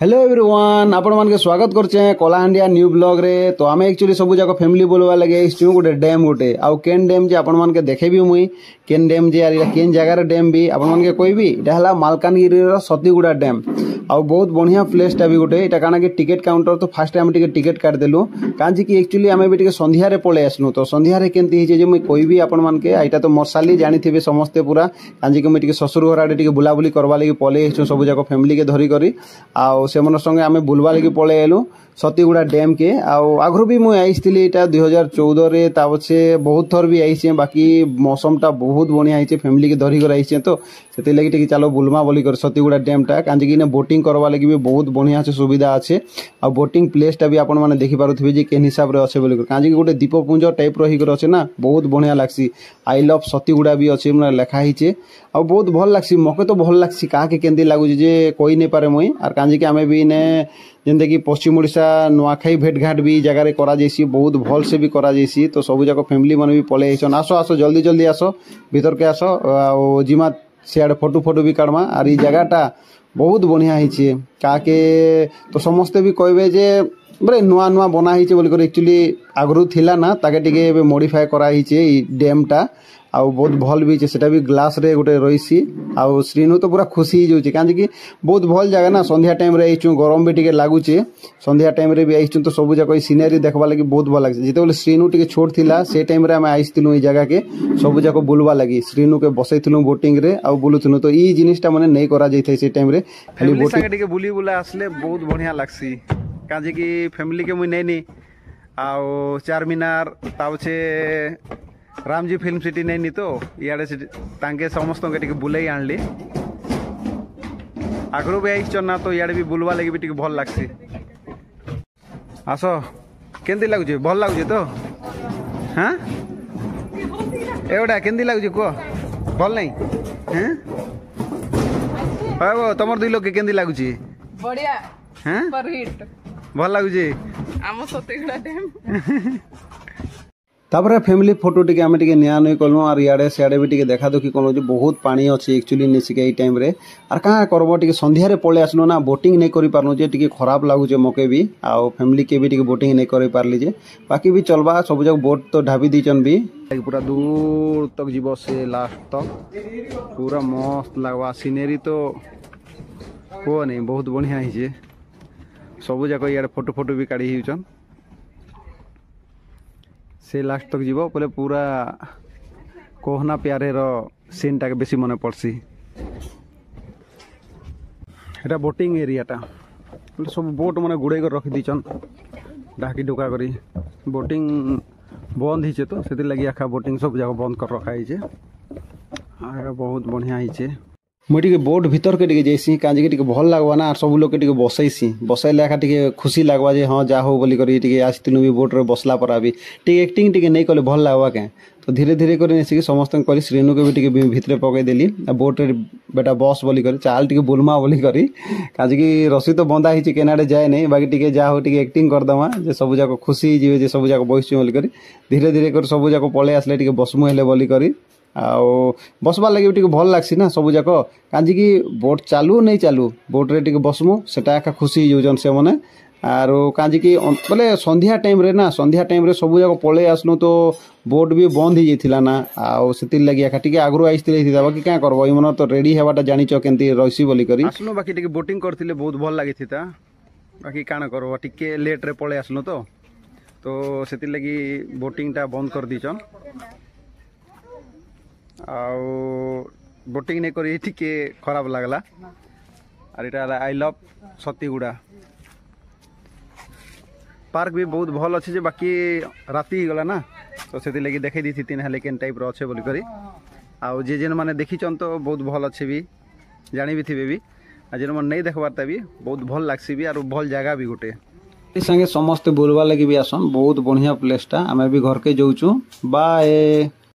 Hello everyone आपण मान के स्वागत करचे कलाहांडिया न्यू ब्लॉग रे। तो आम एक्चुअली सब जाक फैमिली बोलवा लगे गोटे डैम गोटे आउ केन डैम जे आपण मान के देखेबी मुई केन डैम जे यार केन जगह रे डैम भी आपण मान के कहबी इटा हला मालकानगिरी रो सतीगुड़ा डैम आउ बहुत बढ़िया प्लेस टा भी गोटे इटा काना के टिकट काउंटर तो फास्ट टाइम टिकट काट देलु कांजी की एक्चुअली आमे भी संध्या रे पळे आसनु तो संध्या रे केनती हिजे जे मुई कहबी आपण मान के एटा तो मसाली जानिथिबे समस्ते पूरा कांजी के मुई ससुर घर आडे बुलाबुली करवा लगी पळे आइछु सब जाक फैमिली के धरी करी आउ से मन संगे आमे बुलवा लगी पळे आलु सतीगुड़ा डैम के आउ आगरो भी मुई आइसथिली एटा 2014 रे ताबसे बहुत थर भी आइछे बाकी मौसम टा बहुत बढ़िया आइछे फैमिली के धरी कर आइछे तो सेते लगी टिके चलो बुलमा बोली कर सतीगुड़ा डैम टा कांजी की ने बोटिंग करवा लगी भी बहुत बढ़िया से सुविधा अच्छे आ बोटिंग प्लेस टा भी आपण माने देखि पारुथिबे जे केन हिसाब रे अच्छे बोली कर कांजी की गोटे दीपपुंज टाइप रही कर अच्छे ना बहुत बढ़िया लागसी आई लव सतीगुड़ा भी अच्छे माने लिखा हिचे आ बहुत भल लागसी मके तो भल लागसी का के केंदी लागु जे कोई नै पारे मुई आर कांजी की आमे भी ने जेंते कि पश्चिम ओडिशा नुआखाई भेटघाट भी जगह करा जैसी बहुत भल से भी करा जैसी तो सब जाक फैमिली मन भी पळे आइछन आसो आसो जल्दी जल्दी आसो भीतर के आसो आ जिमा सियाड फोटो भी काढमा आर ई जगहटा बहुत बढ़िया हिचे काके तो समस्ते भी कहबे जे बरे नुआ नुआ बना हिचे बोली कर एक्चुअली आगरु थिला ना ताके टिके मॉडिफाई करा हिचे ई डैम टा आउ बहुत भल भी सेटा भी ग्लास रे गोटे रहीसी आउ श्रीनु तो पूरा खुशी हो जाउची कांजे कि बहुत भल जगह ना संध्या टाइम रे आइछु गरम भी टिके लागुचे संध्या टाइम रे भी आइछु तो सब जगह सीनरी देखबा लागि बहुत भल लागছে जेतेबेले श्रीनु टिके छोट थिला से टाइम रे हम आइसथिलु ई जगह के सब जगह बुलवा लागि श्रीनु के बसैथिलु बोटिंग रे आउ बुलुथिलु तो ई जिनिसटा माने नै करा जाइथै से टाइम रे खाली बोटिंग टिके बुली बुला आसले बहुत बढ़िया लागसी कांजे कि फैमिली के मुई नैनी आउ चार मीनार ताउछे रामजी फिल्म सिटी नहीं तो इे तांके समस्त के बुलाई आणली आगरो भी आई ना तो इे भी बुलवा लगी भी भल लागसी आस केंदी लागुचे भल लागुचे तो हाँ एवडा केंदी लागुचे कह भल नहीं हाँ तुम दुई लोग के केंदी लागुचे बढ़िया हाँ परहिट भल लागुचे आम सतीगुड़ा डैम तापर फैमिली फोटो टिके आमे टिके निया नै कलु आर याडे सियाडे भी टिके देखा देखि कलु जे बहुत पानी अछि एक्चुअली नेसिके एई टाइम रे आर का करबो टिके संध्या रे पळे आसनो ना बोटिंग नै करि पारनु जे टिके खराब लागु जे मके भी आ फैमिली के भी टिके बोटिंग नै करि पारली जे बाकी भी चलबा सब जग बोट तो ढाबी दिचन भी पूरा दूर तक जीवो से लास्ट तक पूरा मस्त लागवा सीनरी तो को नै बहुत बढ़िया हिजे सब जग याडे फोटो भी काढी हिउचन से लास्ट तक जीव बोले पूरा कोहना प्यारे रो सीन टा के बेसी मने पड़सी एटा बोटिंग एरिया टा सब बोट माने गुड़े कर रखी दीचन ढाकी ढुका करी बोटिंग बंद हिचे तो सेति लगी आखा बोटिंग सब जगह बंद कर रखा हिचे आ बहुत बढ़िया हिचे मुझे बोट भीतर के जैसी कांजी के भल लगवा ना सब लोग के बसैसी बसैले आखा टिके खुशी लगवा जे हाँ जा हो बोली करी टिके आसिथिलु भी बोट रे बसला पर भी टिके एक्टिंग टिके नहीं कले भल लगवा के तो धीरे धीरे कर नेसी समस्त करी श्रेणु के भी टिके भितरे पकई देली बोट रे बेटा बस बोली करी चाल टिके बुलमा बोली करी कांजी की रसी तो बंधा हिचे केनाडे जाए नहीं बाकी टिके जा हो टिके एक्टिंग कर दमा जे सब जाक खुशी जीवे जे सब जाक बसछु बोली करी धीरे धीरे कर सब जाक पळे आसले टिके बसमु हेले बोली करी आउ बसबार लगे टिके भल लागसी ना सब जाक कांजी की बोट चालू नहीं चालू बोट रे टिके बसमु सेटा एका खुशी होजन से माने आरो कांजी की बोले संध्या टाइम रे ना संध्या टाइम रे सब जाक पळे आसनु तो बोट भी बंद ही जेथिला ना आउ सेति लगी एका टिके आगरो आइसतिले हिता बाकी का करबो ई मन तो रेडी हेबाटा जानिचो केंती रहिसी बोली करी आसनु बाकी टिके बोटिंग करथिले बहुत भल लागिथिता बाकी काना करबो टिके लेट रे पळे आसनु तो सेति लगी बोटिंग टा बंद कर दीचन आउ बोटिंग नहीं करी टिके खराब लागला और इटा आई लव सतीगुड़ा पार्क भी बहुत भल अच्छे बाकी राति ही गला ना तो से लगी देखे दी थी तीन हेले केन टाइप रो अच्छे बोली करी आउ जे जेन माने देखिचन तो बहुत भल अच्छे भी जानी भी थिबे भी आ जेन मन नहीं देखबारता भी बहुत भल लागसी भी और भल जगह भी गोटे संगे समस्त बुलवा लगी भी आसन बहुत बढ़िया प्लेस टा आमे भी घर के जाउछु बाय।